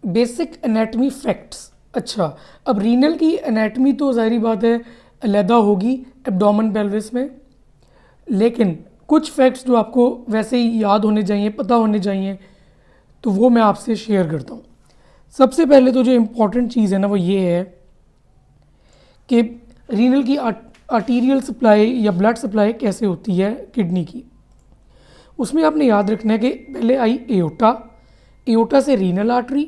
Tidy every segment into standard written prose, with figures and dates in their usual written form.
Basic anatomy facts. अच्छा, अब renal की एनाटमी तो ज़ाहिर बात है अलहदा होगी एब्डोमेन पेल्विस में, लेकिन कुछ फैक्ट्स जो आपको वैसे ही याद होने चाहिए, पता होने चाहिए, तो वो मैं आपसे शेयर करता हूँ। सबसे पहले तो जो इम्पोर्टेंट चीज़ है ना वो ये है कि रीनल की आर्टीरियल सप्लाई या ब्लड सप्लाई कैसे होती है किडनी की। उसमें आपने याद रखना है कि पहले आई एओर्टा, एओर्टा से रीनल आर्टरी,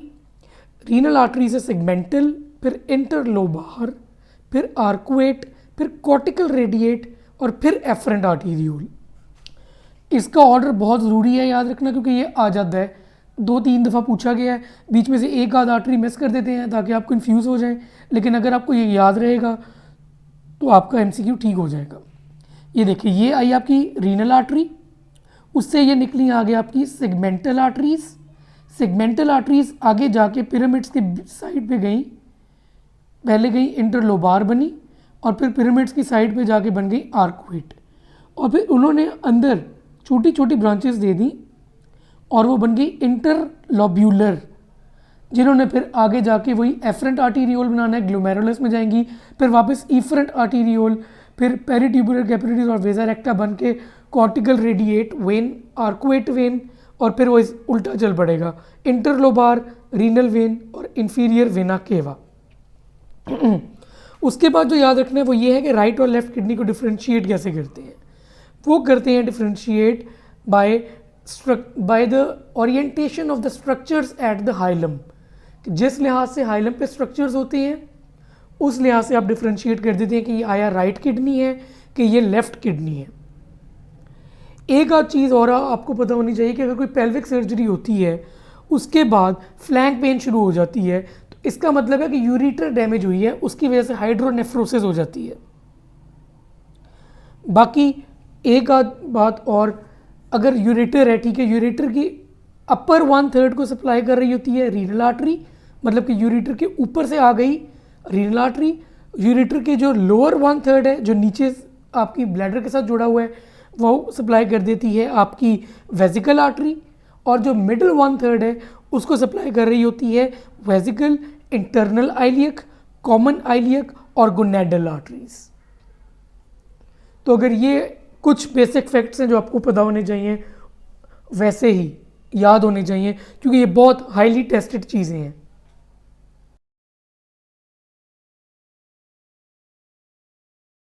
रीनल आर्टरी से सेगमेंटल, फिर इंटरलोबार, फिर आर्कुएट, फिर कॉर्टिकल रेडिएट और फिर एफरेंट आर्टीरियोल। इसका ऑर्डर बहुत ज़रूरी है याद रखना, क्योंकि ये आ जाता है 2-3 दफ़ा पूछा गया है, बीच में से एक आध आर्टरी मिस कर देते हैं ताकि आप कंफ्यूज हो जाएं, लेकिन अगर आपको ये याद रहेगा तो आपका एमसीक्यू ठीक हो जाएगा। ये देखिए, ये आई आपकी रीनल आर्टरी, उससे ये निकली आगे आपकी सेगमेंटल आर्टरीज, सेगमेंटल आर्टरीज आगे जाके पिरामिड्स के साइड पे गई, पहले गई इंटरलोबार बनी और फिर पिरामिड्स की साइड पे जाके बन गई आर्कुएट, और फिर उन्होंने अंदर छोटी छोटी ब्रांचेस दे दी और वो बन गई इंटरलोब्यूलर, जिन्होंने फिर आगे जाके वही एफरेंट आर्टीरियोल बनाना है, ग्लोमेरुलस में जाएंगी, फिर वापस इफरेंट आर्टीरियोल, फिर पेरिट्यूबुलर कैपिलरीज और वेजा रेक्टा बन के cortical radiate when, arcuate when, और फिर वो उल्टा चल पड़ेगा इंटरलोबार, रीनल वेन और इंफीरियर वेना केवा। उसके बाद जो याद रखना है वो ये है कि राइट और लेफ्ट किडनी को डिफ्रेंशिएट कैसे करते हैं। वो करते हैं differentiate by the orientation of the structures at the hilum. जिस लिहाज से हाइलम पे स्ट्रक्चर्स होते हैं उस लिहाज से आप डिफ्रेंशिएट कर देते हैं कि ये आया राइट किडनी है कि ये लेफ्ट किडनी है। एक आध चीज़ और आपको पता होनी चाहिए कि अगर कोई पेल्विक सर्जरी होती है उसके बाद फ्लैंक पेन शुरू हो जाती है, तो इसका मतलब है कि यूरेटर डैमेज हुई है, उसकी वजह से हाइड्रोनेफ्रोसिस हो जाती है। बाकी एक आध बात और, अगर यूरेटर है, ठीक है, यूरेटर की अपर 1/3 को सप्लाई कर रही होती है रीनल आर्टरी, मतलब कि यूरेटर के ऊपर से आ गई रीनल आर्टरी, यूरेटर के जो लोअर 1/3 है जो नीचे आपकी ब्लैडर के साथ जुड़ा हुआ है वो सप्लाई कर देती है आपकी वेजिकल आर्टरी, और जो मिडल 1/3 है उसको सप्लाई कर रही होती है vesicle, internal iliac, common iliac और गोनेडल आर्टरीज। तो अगर ये कुछ बेसिक फैक्ट्स हैं जो आपको पता होने चाहिए, वैसे ही याद होने चाहिए, क्योंकि ये बहुत हाईली टेस्टेड चीज़ें हैं।